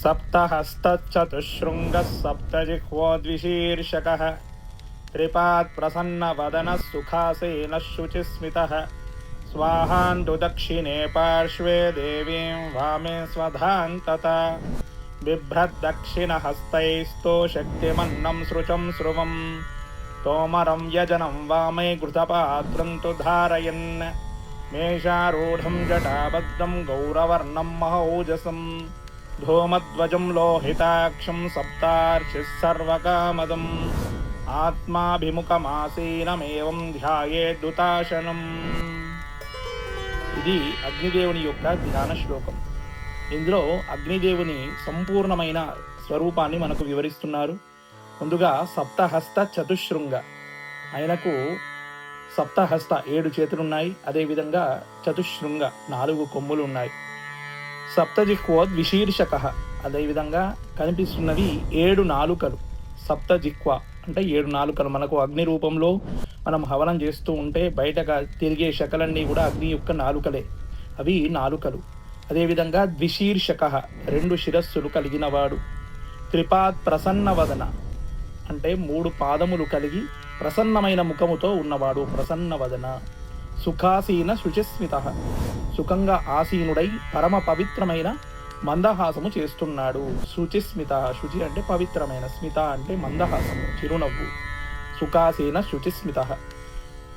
सप्तहस्तचतुशृङ्गः सप्तजिह्वो द्विशीर्षकः त्रिपात् प्रसन्नवदनः सुखासेनः शुचिस्मितः स्वाहान्तु दक्षिणे पार्श्वे देवीं वामे स्वधान्तता बिभ्रद्दक्षिणहस्तैस्तो शक्तिमन्नं सृचं स्रुवं तोमरं यजनं वामे घृतपात्रं तु धारयन् मेषारूढं जटाबद्धं गौरवर्णं महौजसं धूमध्वजं लोहिताक्षं सप्तार्चिः सर्वकामदम् ఆత్మాభిముఖమాసీనమేవం ధ్యాయేదుతాశనం. ఇది అగ్నిదేవుని యొక్క ధ్యాన శ్లోకం. ఇందులో అగ్నిదేవుని సంపూర్ణమైన స్వరూపాన్ని మనకు వివరిస్తున్నారు. ముందుగా సప్తహస్త చతుశృంగ, ఆయనకు సప్తహస్త 7 చేతులున్నాయి. అదేవిధంగా చతుశృంగ 4 కొమ్ములు ఉన్నాయి. సప్తజిహ్వోద్ విశీర్షక, అదేవిధంగా కనిపిస్తున్నవి 7 నాలుకలు. సప్తజిహ్వ అంటే 7 నాలుకలు. మనకు అగ్ని రూపంలో మనం హవనం చేస్తూ ఉంటే బయటగా తిరిగే శకలన్నీ కూడా అగ్ని యొక్క నాలుకలే, అవి నాలుకలు. అదేవిధంగా ద్విశీర్షక 2 శిరస్సులు కలిగినవాడు. త్రిపాద్ ప్రసన్నవదన అంటే 3 పాదములు కలిగి ప్రసన్నమైన ముఖముతో ఉన్నవాడు, ప్రసన్నవదన. సుఖాసీన శుచిస్మిత, సుఖంగా ఆసీనుడై పరమ పవిత్రమైన మందహాసము చేస్తున్నాడు. శుచిస్మిత, శుచి అంటే పవిత్రమైన, స్మిత అంటే మందహాసము, చిరునవ్వు. సుఖాసీన శుచిస్మిత.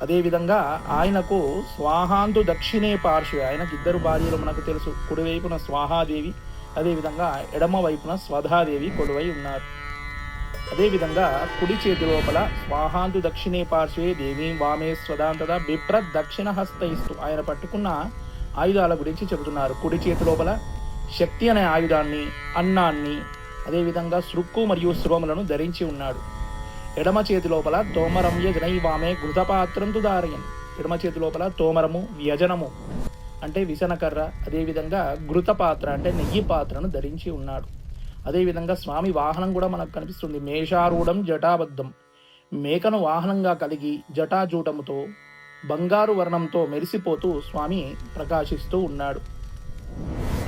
అదేవిధంగా ఆయనకు స్వాహాంతు దక్షిణే పార్శ్వే, ఆయనకు 2 భార్యలు మనకు తెలుసు. కుడివైపున స్వాహాదేవి, అదేవిధంగా ఎడమ వైపున స్వధాదేవి కొలువై ఉన్నారు. అదేవిధంగా కుడి చేతి లోపల స్వాహాంతు దక్షిణే పార్శ్వే దేవీ వామే స్వదాంతద బిప్రద్ దక్షిణ హస్తయిస్తూ ఆయన పట్టుకున్న ఆయుధాల గురించి చెబుతున్నారు. కుడి చేతి లోపల శక్తి అనే ఆయుధాన్ని, అన్నాన్ని, అదేవిధంగా సృక్కు మరియు శృవములను ధరించి ఉన్నాడు. ఎడమ చేతి లోపల తోమరం యజనైవామే ఘృతపాత్రం ధారయన్, ఎడమ చేతి లోపల తోమరము, వ్యజనము అంటే విసనకర్ర, అదేవిధంగా ఘృతపాత్ర అంటే నెయ్యి పాత్రను ధరించి ఉన్నాడు. అదేవిధంగా స్వామి వాహనం కూడా మనకు కనిపిస్తుంది. మేషారూఢం జటాబద్ధం, మేకను వాహనంగా కలిగి జటాజూటముతో బంగారు వర్ణంతో మెరిసిపోతూ స్వామి ప్రకాశిస్తూ ఉన్నాడు.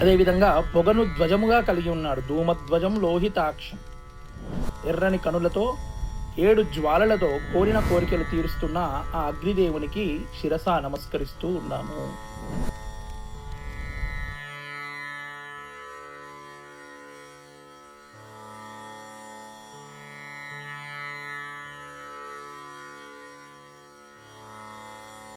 అదేవిధంగా పొగను ధ్వజముగా కలిగి ఉన్నాడు. ధూమధ్వజం లోహితాక్షం, ఎర్రని కనులతో 7 జ్వాలలతో కోరిన కోరికలు తీరుస్తున్న ఆ అగ్నిదేవునికి శిరస నమస్కరిస్తూ ఉన్నాము.